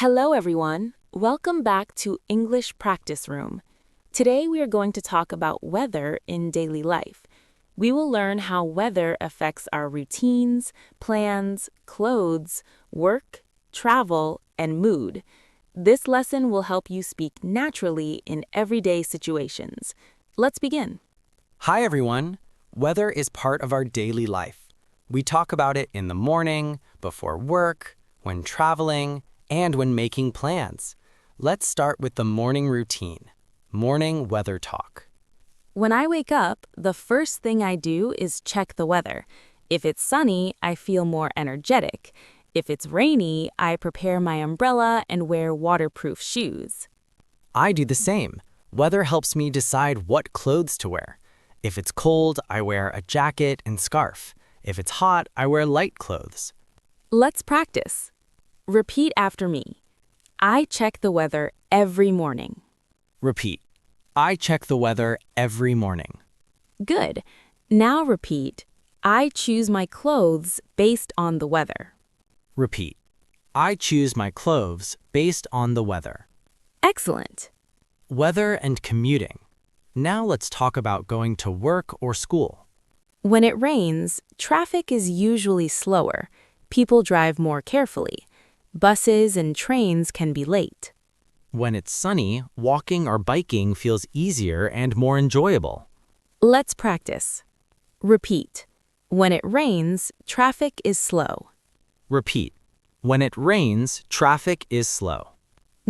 Hello, everyone. Welcome back to English Practice Room. Today we are going to talk about weather in daily life. We will learn how weather affects our routines, plans, clothes, work, travel, and mood. This lesson will help you speak naturally in everyday situations. Let's begin. Hi everyone! Weather is part of our daily life. We talk about it in the morning, before work, when traveling, and when making plans. Let's start with the morning routine. Morning weather talk. When I wake up, the first thing I do is check the weather. If it's sunny, I feel more energetic. If it's rainy, I prepare my umbrella and wear waterproof shoes. I do the same. Weather helps me decide what clothes to wear. If it's cold, I wear a jacket and scarf. If it's hot, I wear light clothes. Let's practice. Repeat after me. I check the weather every morning. Repeat. I check the weather every morning. Good. Now repeat. I choose my clothes based on the weather. Repeat. I choose my clothes based on the weather. Excellent. Weather and commuting. Now let's talk about going to work or school. When it rains, traffic is usually slower. People drive more carefully. Buses and trains can be late. When it's sunny, walking or biking feels easier and more enjoyable. Let's practice. Repeat. When it rains, traffic is slow. Repeat. When it rains, traffic is slow.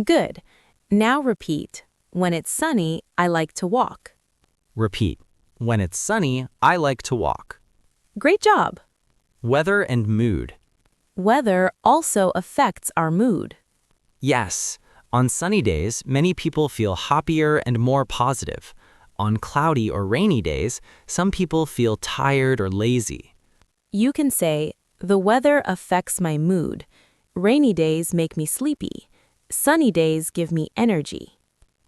Good. Now repeat. When it's sunny, I like to walk. Repeat. When it's sunny, I like to walk. Great job. Weather and mood. Weather also affects our mood. Yes, on sunny days, many people feel happier and more positive. On cloudy or rainy days, some people feel tired or lazy. You can say, the weather affects my mood. Rainy days make me sleepy. Sunny days give me energy.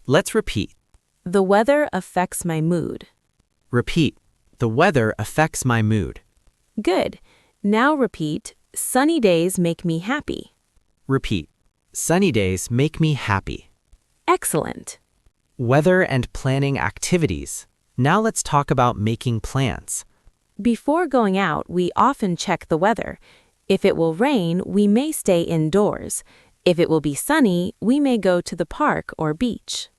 Let's repeat. The weather affects my mood. Repeat. The weather affects my mood. Good. Now repeat. Sunny days make me happy. Repeat. Sunny days make me happy. Excellent. Weather and planning activities. Now let's talk about making plans. Before going out, we often check the weather. If it will rain, we may stay indoors. If it will be sunny, we may go to the park or beach.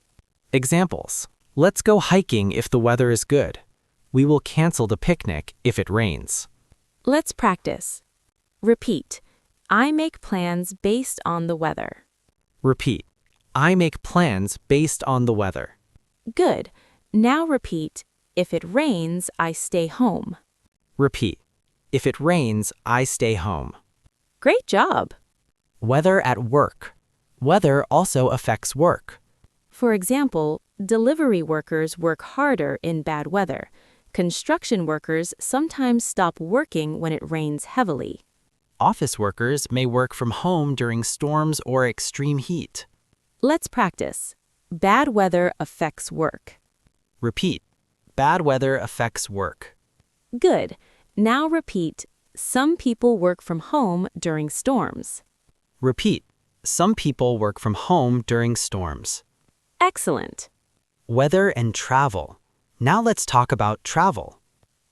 Examples. Let's go hiking if the weather is good. We will cancel the picnic if it rains. Let's practice. Repeat. I make plans based on the weather. Repeat. I make plans based on the weather. Good. Now repeat. If it rains, I stay home. Repeat. If it rains, I stay home. Great job. Weather at work. Weather also affects work. For example, delivery workers work harder in bad weather. Construction workers sometimes stop working when it rains heavily. Office workers may work from home during storms or extreme heat. Let's practice. Bad weather affects work. Repeat. Bad weather affects work. Good. Now repeat. Some people work from home during storms. Repeat. Some people work from home during storms. Excellent. Weather and travel. Now let's talk about travel.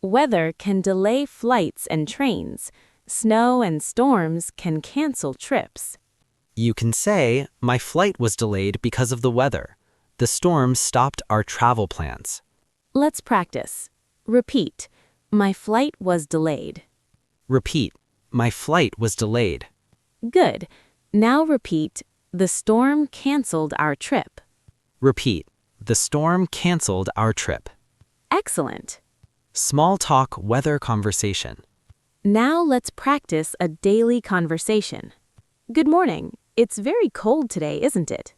Weather can delay flights and trains. Snow and storms can cancel trips. You can say, my flight was delayed because of the weather. The storm stopped our travel plans. Let's practice. Repeat. My flight was delayed. Repeat. My flight was delayed. Good. Now repeat. The storm canceled our trip. Repeat. The storm canceled our trip. Excellent. Small talk weather conversation. Now let's practice a daily conversation. Good morning. It's very cold today, isn't it?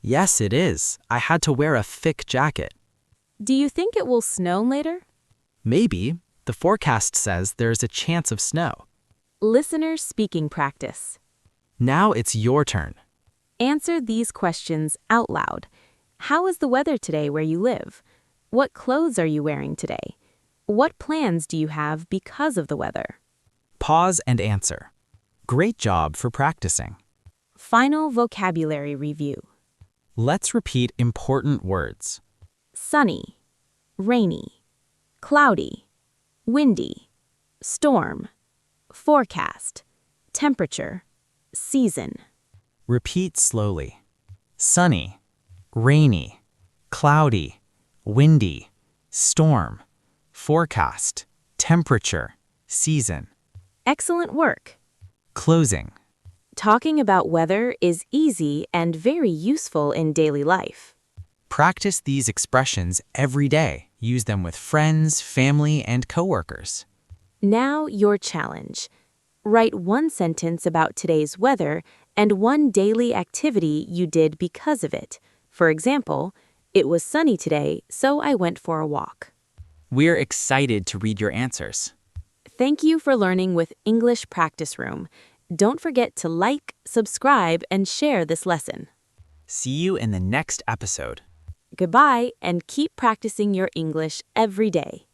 Yes, it is. I had to wear a thick jacket. Do you think it will snow later? Maybe. The forecast says there's a chance of snow. Listener speaking practice. Now it's your turn. Answer these questions out loud. How is the weather today where you live? What clothes are you wearing today? What plans do you have because of the weather? Pause and answer. Great job for practicing. Final vocabulary review. Let's repeat important words. Sunny, rainy, cloudy, windy, storm, forecast, temperature, season. Repeat slowly. Sunny, rainy, cloudy, windy, storm, forecast, temperature, season. Excellent work. Closing. Talking about weather is easy and very useful in daily life. Practice these expressions every day. Use them with friends, family, and coworkers. Now your challenge. Write one sentence about today's weather and one daily activity you did because of it. For example, it was sunny today, so I went for a walk. We're excited to read your answers. Thank you for learning with English Practice Room. Don't forget to like, subscribe, and share this lesson. See you in the next episode. Goodbye, and keep practicing your English every day.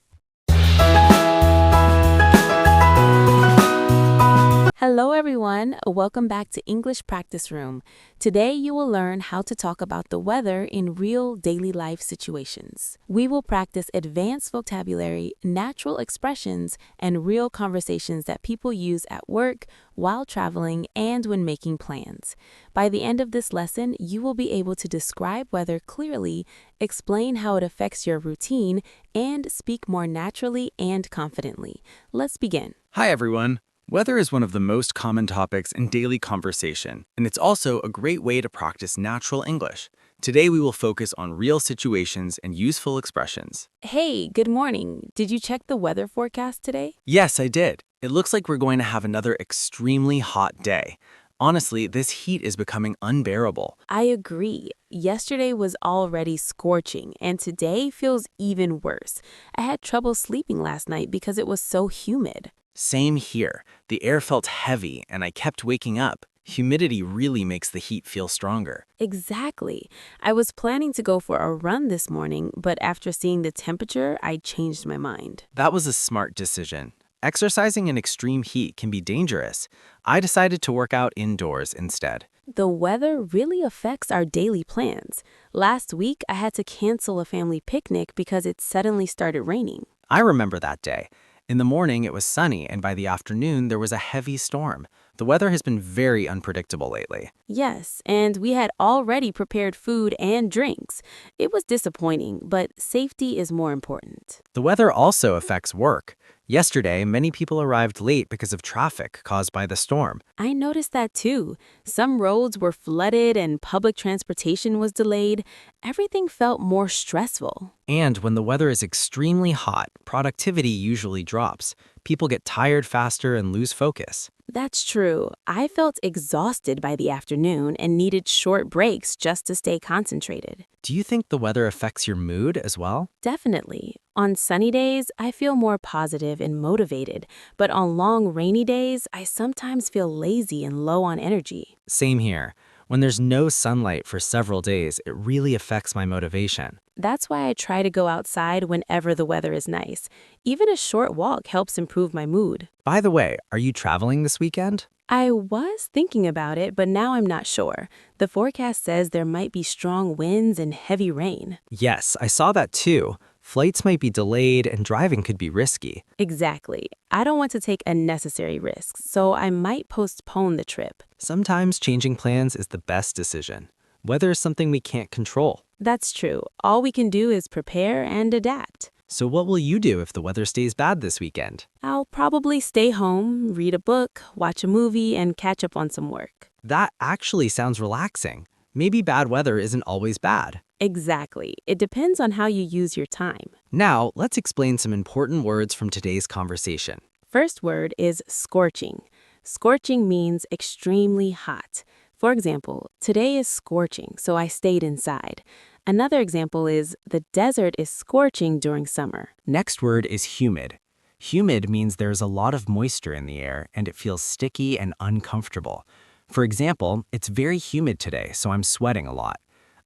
Hello everyone, welcome back to English Practice Room. Today you will learn how to talk about the weather in real daily life situations. We will practice advanced vocabulary, natural expressions, and real conversations that people use at work, while traveling, and when making plans. By the end of this lesson, you will be able to describe weather clearly, explain how it affects your routine, and speak more naturally and confidently. Let's begin. Hi, everyone. Weather is one of the most common topics in daily conversation, and it's also a great way to practice natural English. Today, we will focus on real situations and useful expressions. Hey, good morning. Did you check the weather forecast today? Yes, I did. It looks like we're going to have another extremely hot day. Honestly, this heat is becoming unbearable. I agree. Yesterday was already scorching, and today feels even worse. I had trouble sleeping last night because it was so humid. Same here. The air felt heavy, and I kept waking up. Humidity really makes the heat feel stronger. Exactly. I was planning to go for a run this morning, but after seeing the temperature, I changed my mind. That was a smart decision. Exercising in extreme heat can be dangerous. I decided to work out indoors instead. The weather really affects our daily plans. Last week, I had to cancel a family picnic because it suddenly started raining. I remember that day. In the morning, it was sunny, and by the afternoon, there was a heavy storm. The weather has been very unpredictable lately. Yes, and we had already prepared food and drinks. It was disappointing, but safety is more important. The weather also affects work. Yesterday, many people arrived late because of traffic caused by the storm. I noticed that too. Some roads were flooded and public transportation was delayed. Everything felt more stressful. And when the weather is extremely hot, productivity usually drops. People get tired faster and lose focus. That's true. I felt exhausted by the afternoon and needed short breaks just to stay concentrated. Do you think the weather affects your mood as well? Definitely. On sunny days, I feel more positive and motivated, but on long rainy days, I sometimes feel lazy and low on energy. Same here. When there's no sunlight for several days, it really affects my motivation. That's why I try to go outside whenever the weather is nice. Even a short walk helps improve my mood. By the way, are you traveling this weekend? I was thinking about it, but now I'm not sure. The forecast says there might be strong winds and heavy rain. Yes, I saw that too. Flights might be delayed and driving could be risky. Exactly. I don't want to take unnecessary risks, so I might postpone the trip. Sometimes changing plans is the best decision. Weather is something we can't control. That's true. All we can do is prepare and adapt. So what will you do if the weather stays bad this weekend? I'll probably stay home, read a book, watch a movie, and catch up on some work. That actually sounds relaxing. Maybe bad weather isn't always bad. Exactly. It depends on how you use your time. Now, let's explain some important words from today's conversation. First word is scorching. Scorching means extremely hot. For example, today is scorching, so I stayed inside. Another example is the desert is scorching during summer. Next word is humid. Humid means there's a lot of moisture in the air and it feels sticky and uncomfortable. For example, it's very humid today, so I'm sweating a lot.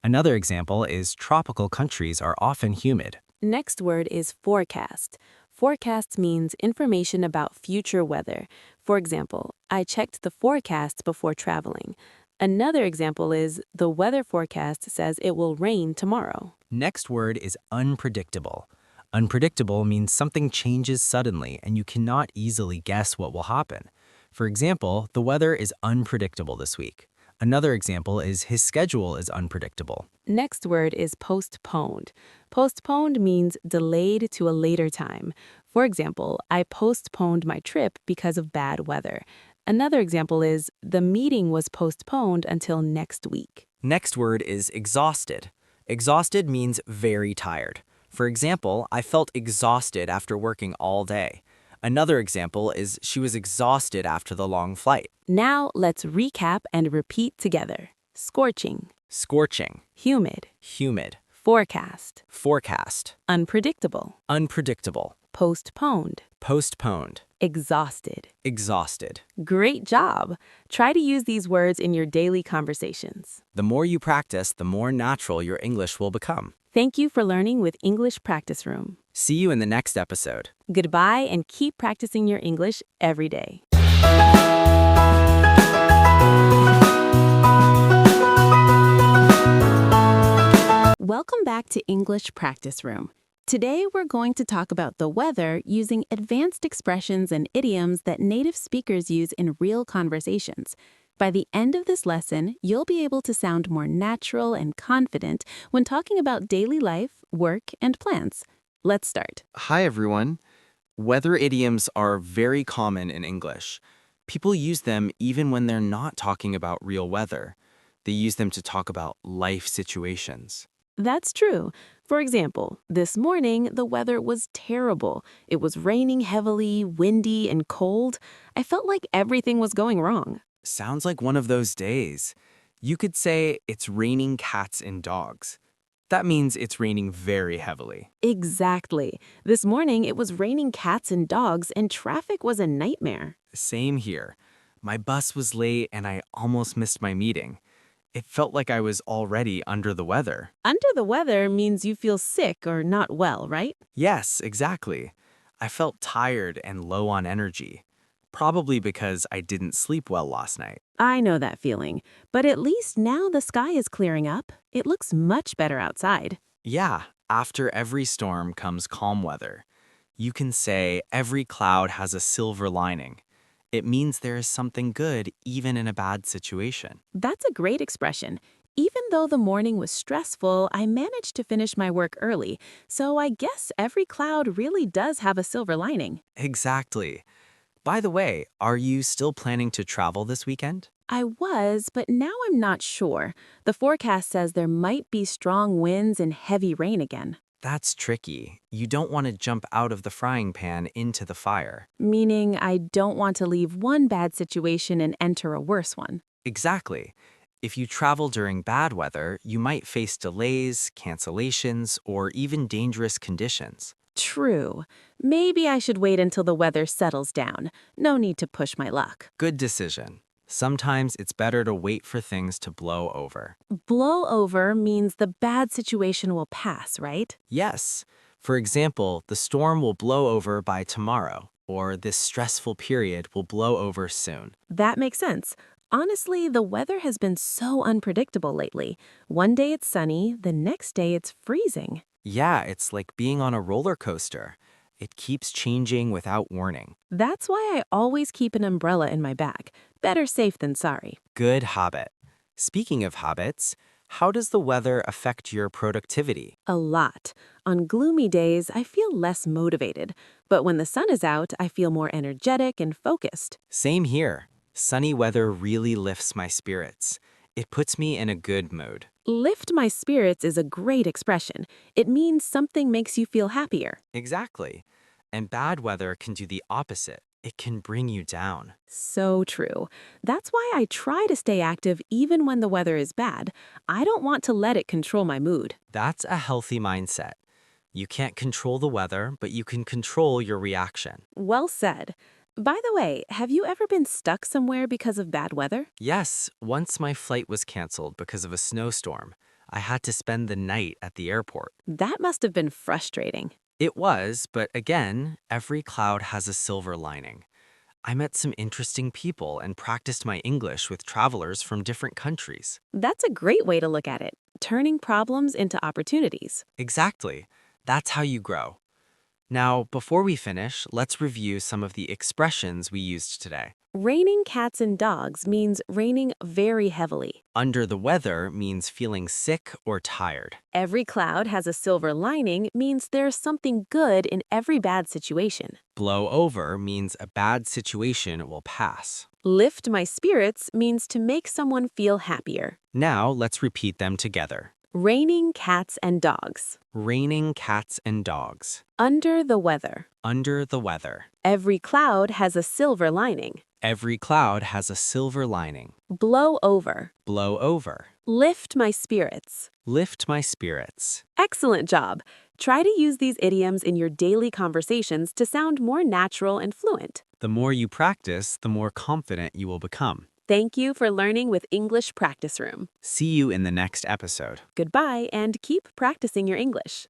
Another example is tropical countries are often humid. Next word is forecast. Forecast means information about future weather. For example, I checked the forecast before traveling. Another example is the weather forecast says it will rain tomorrow. Next word is unpredictable. Unpredictable means something changes suddenly and you cannot easily guess what will happen. For example, the weather is unpredictable this week. Another example is his schedule is unpredictable. Next word is postponed. Postponed means delayed to a later time. For example, I postponed my trip because of bad weather. Another example is the meeting was postponed until next week. Next word is exhausted. Exhausted means very tired. For example, I felt exhausted after working all day. Another example is she was exhausted after the long flight. Now let's recap and repeat together. Scorching, Scorching, humid, humid, forecast, forecast, unpredictable, unpredictable, postponed, postponed, exhausted. exhausted. Great job! Try to use these words in your daily conversations. The more you practice, the more natural your English will become. Thank you for learning with English Practice Room. See you in the next episode. Goodbye and keep practicing your English every day. Welcome back to English Practice Room. Today we're going to talk about the weather using advanced expressions and idioms that native speakers use in real conversations. By the end of this lesson, you'll be able to sound more natural and confident when talking about daily life, work, and plans. Let's start. Hi, everyone. Weather idioms are very common in English. People use them even when they're not talking about real weather. They use them to talk about life situations. That's true. For example, this morning, the weather was terrible. It was raining heavily, windy, and cold. I felt like everything was going wrong. Sounds like one of those days. You could say it's raining cats and dogs. That means it's raining very heavily. Exactly. This morning, it was raining cats and dogs, and traffic was a nightmare. Same here. My bus was late and I almost missed my meeting. It felt like I was already under the weather. Under the weather means you feel sick or not well, right? Yes, exactly. I felt tired and low on energy. Probably because I didn't sleep well last night. I know that feeling, but at least now the sky is clearing up. It looks much better outside. Yeah, after every storm comes calm weather. You can say every cloud has a silver lining. It means there is something good even in a bad situation. That's a great expression. Even though the morning was stressful, I managed to finish my work early, so I guess every cloud really does have a silver lining. Exactly. By the way, are you still planning to travel this weekend? I was, but now I'm not sure. The forecast says there might be strong winds and heavy rain again. That's tricky. You don't want to jump out of the frying pan into the fire. Meaning I don't want to leave one bad situation and enter a worse one. Exactly. If you travel during bad weather, you might face delays, cancellations, or even dangerous conditions. True. Maybe I should wait until the weather settles down. No need to push my luck. Good decision. Sometimes it's better to wait for things to blow over. Blow over means the bad situation will pass, right? Yes. For example, the storm will blow over by tomorrow, or this stressful period will blow over soon. That makes sense. Honestly, the weather has been so unpredictable lately. One day it's sunny, the next day it's freezing. Yeah, it's like being on a roller coaster. It keeps changing without warning. That's why I always keep an umbrella in my bag. Better safe than sorry. Good habit. Speaking of habits, how does the weather affect your productivity? A lot. On gloomy days, I feel less motivated. But when the sun is out, I feel more energetic and focused. Same here. Sunny weather really lifts my spirits. It puts me in a good mood. Lift my spirits is a great expression. It means something makes you feel happier. Exactly. And bad weather can do the opposite. It can bring you down. So true. That's why I try to stay active even when the weather is bad. I don't want to let it control my mood. That's a healthy mindset. You can't control the weather, but you can control your reaction. Well said. By the way, have you ever been stuck somewhere because of bad weather? Yes, once my flight was canceled because of a snowstorm. I had to spend the night at the airport. That must have been frustrating. It was, but again, every cloud has a silver lining. I met some interesting people and practiced my English with travelers from different countries. That's a great way to look at it, turning problems into opportunities. Exactly. That's how you grow. Now, before we finish, let's review some of the expressions we used today. Raining cats and dogs means raining very heavily. Under the weather means feeling sick or tired. Every cloud has a silver lining means there's something good in every bad situation. Blow over means a bad situation will pass. Lift my spirits means to make someone feel happier. Now, let's repeat them together. Raining cats and dogs. Raining cats and dogs. Under the weather. Under the weather. Every cloud has a silver lining. Every cloud has a silver lining. Blow over. Blow over. Lift my spirits. Lift my spirits. Excellent job. Try to use these idioms in your daily conversations to sound more natural and fluent. The more you practice, the more confident you will become. Thank you for learning with English Practice Room. See you in the next episode. Goodbye and keep practicing your English.